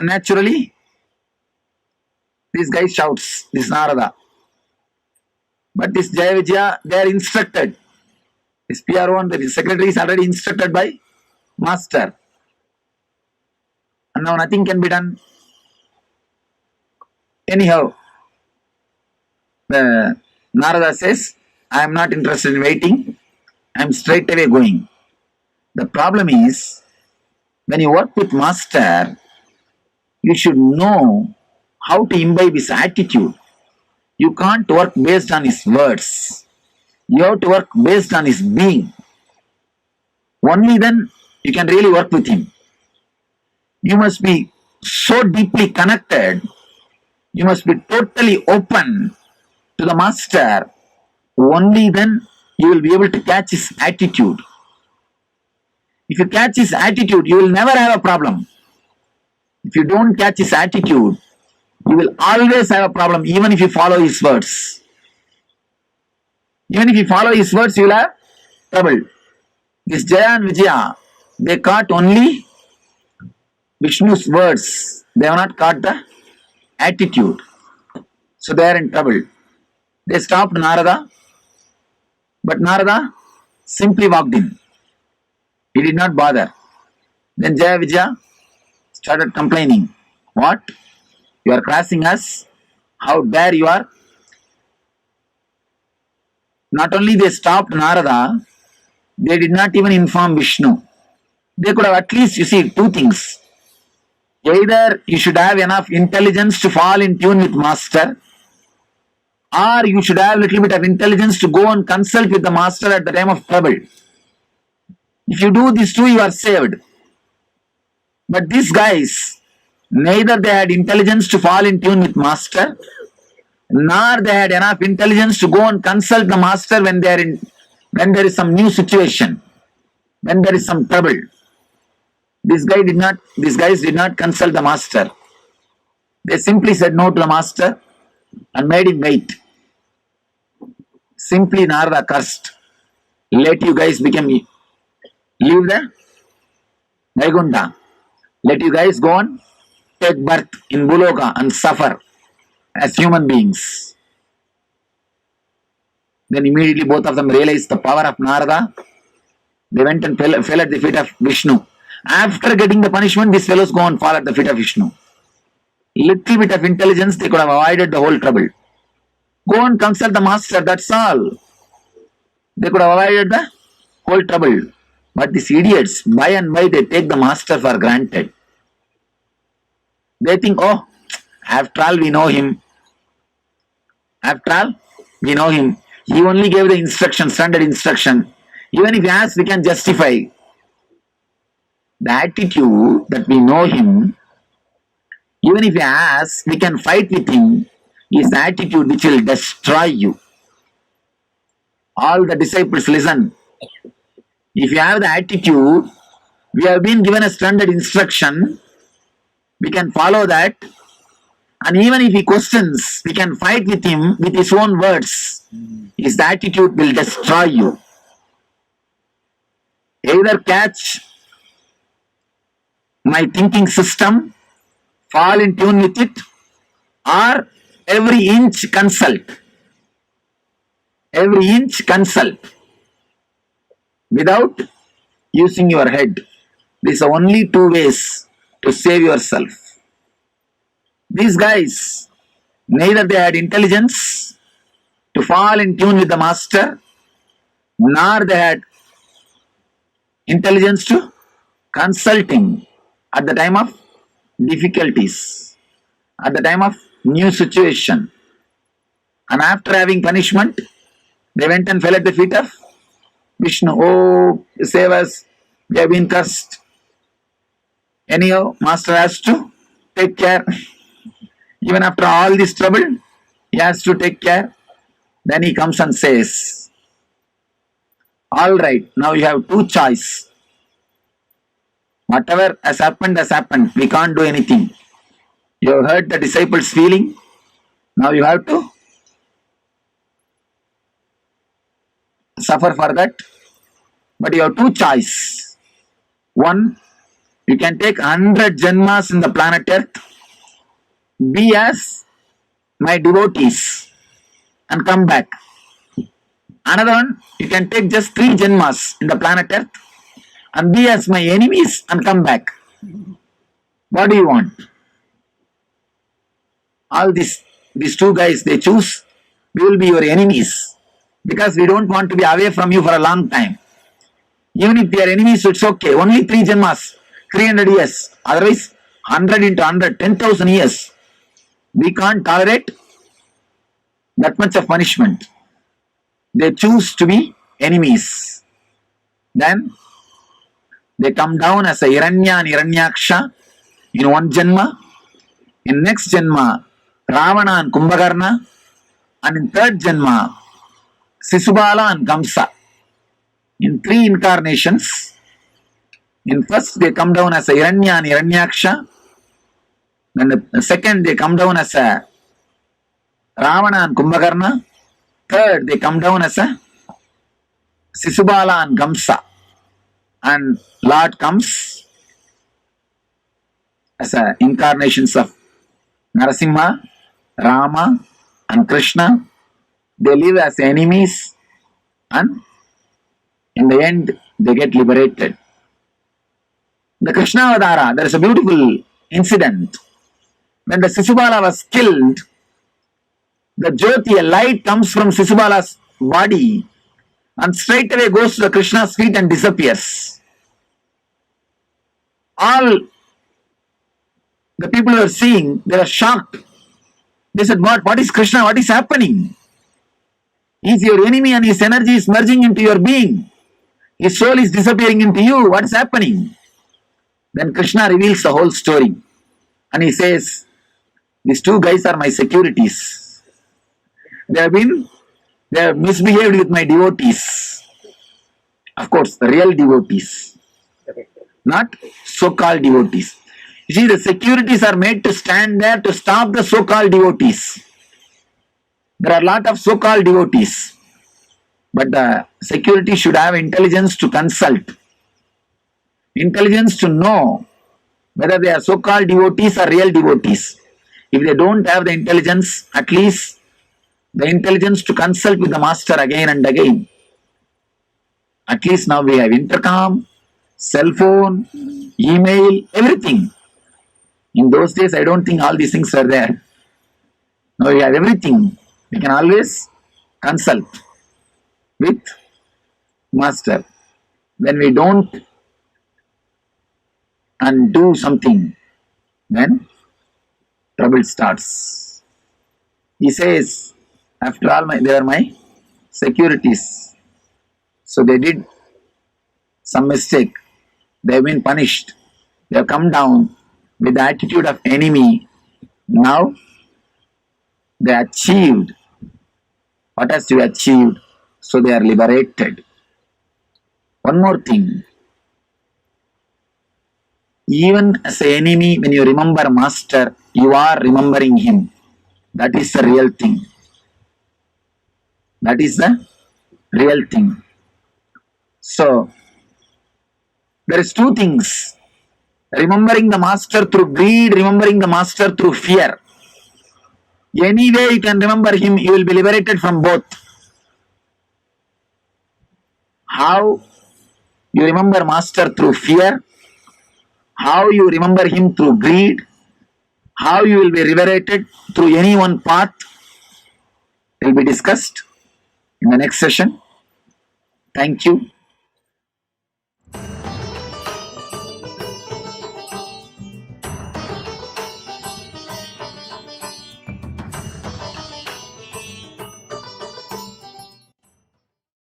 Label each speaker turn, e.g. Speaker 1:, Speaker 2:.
Speaker 1: naturally, this guy shouts, this Narada. But this Jaya Vijaya, they are instructed. This PRO, the secretary is already instructed by master. And now nothing can be done. Anyhow, the Narada says, I am not interested in waiting. I am straight away going. The problem is, when you work with master, you should know how to imbibe his attitude. You can't work based on his words. You have to work based on his being. Only then you can really work with him. You must be so deeply connected. You must be totally open to the master. Only then you will be able to catch his attitude. If you catch his attitude, you will never have a problem. If you don't catch his attitude, you will always have a problem, even if you follow his words. Even if you follow his words, you will have trouble. This Jaya and Vijaya, they caught only Vishnu's words. They have not caught the attitude. So they are in trouble. They stopped Narada, but Narada simply walked in. He did not bother. Then Jaya Vijaya started complaining. What? You are crossing us? How dare you are? Not only they stopped Narada, they did not even inform Vishnu. They could have at least, you see, two things. Either you should have enough intelligence to fall in tune with master, or you should have a little bit of intelligence to go and consult with the master at the time of trouble. If you do these two, you are saved. But these guys, neither they had intelligence to fall in tune with master, nor they had enough intelligence to go and consult the master when there is some new situation, when there is some trouble. These guys did not consult the master. They simply said no to the master and made him wait. Simply Narada cursed. Let you guys leave the Vaikuntha. Let you guys go on, take birth in Buloka and suffer as human beings. Then immediately both of them realized the power of Narada. They went and fell at the feet of Vishnu. After getting the punishment, these fellows go and fall at the feet of Vishnu. Little bit of intelligence, they could have avoided the whole trouble. Go and consult the master, that's all. They could have avoided the whole trouble. But these idiots, by and by, they take the master for granted. They think, oh, after all, we know him. After all, we know him. He only gave the instruction, standard instruction. Even if he asks, we can justify. The attitude that we know him, even if he asks, we can fight with him, is the attitude which will destroy you. All the disciples listen. If you have the attitude, we have been given a standard instruction, we can follow that, and even if he questions, we can fight with him with his own words. His attitude will destroy you. Either catch my thinking system, fall in tune with it, or every inch consult. Every inch consult without using your head. These are only two ways to save yourself. These guys, neither they had intelligence to fall in tune with the master, nor they had intelligence to consult him at the time of difficulties, at the time of new situation. And after having punishment, they went and fell at the feet of Vishnu. Oh, save us, we have been cursed. Anyhow, master has to take care. Even after all this trouble, he has to take care. Then he comes and says, all right, now you have two choices. Whatever has happened, we can't do anything. You have heard the disciples' feeling. Now you have to suffer for that. But you have two choices. One, You can take 100 Janmas in the planet Earth, be as my devotees and come back. Another one, you can take just 3 Janmas in the planet Earth and be as my enemies and come back. What do you want? All these two guys, they choose, we will be your enemies because we don't want to be away from you for a long time. Even if they are enemies, it's okay. Only 3 Janmas, 300 years. Otherwise, 100 into 100, 10,000 years. We can't tolerate that much of punishment. They choose to be enemies. Then they come down as a Hiranya and Hiranyaksha in one Janma. In next Janma, Ravana and Kumbhakarna. And in third Janma, Sisubala and Kamsa. In 3 incarnations, in first they come down as a Hiranya and Hiranyaksha. Then the second they come down as a Ravana and Kumbhakarna. Third they come down as a Sisubala and Kamsa. And Lord comes as a incarnations of Narasimha, Rama and Krishna. They live as enemies and in the end they get liberated. The Krishna Avadara, there is a beautiful incident. When the Sisubala was killed, the Jyoti, a light comes from Sisubala's body and straight away goes to the Krishna's feet and disappears. All the people who are seeing, they are shocked. They said, what is Krishna? What is happening? He is your enemy and his energy is merging into your being. His soul is disappearing into you. What is happening? Then Krishna reveals the whole story. And he says, these 2 guys are my securities. They have misbehaved with my devotees. Of course, the real devotees. Not so-called devotees. You see, the securities are made to stand there to stop the so-called devotees. There are a lot of so-called devotees. But the security should have intelligence to consult. Intelligence to know whether they are so-called devotees or real devotees. If they don't have the intelligence, at least the intelligence to consult with the master again and again. At least now we have intercom, cell phone, email, everything. In those days, I don't think all these things were there. Now we have everything. We can always consult with master. When we don't and do something, then trouble starts. He says, after all, they are my securities. So they did some mistake. They have been punished. They have come down with the attitude of enemy. Now they achieved what has to be achieved. So they are liberated. One more thing. Even as an enemy, when you remember master, you are remembering him. That is the real thing. That is the real thing. So, there is 2 things. Remembering the master through greed, remembering the master through fear. Any way you can remember him, you will be liberated from both. How you remember master through fear, how you remember him through greed, how you will be liberated through any one path will be discussed in the next session. Thank you.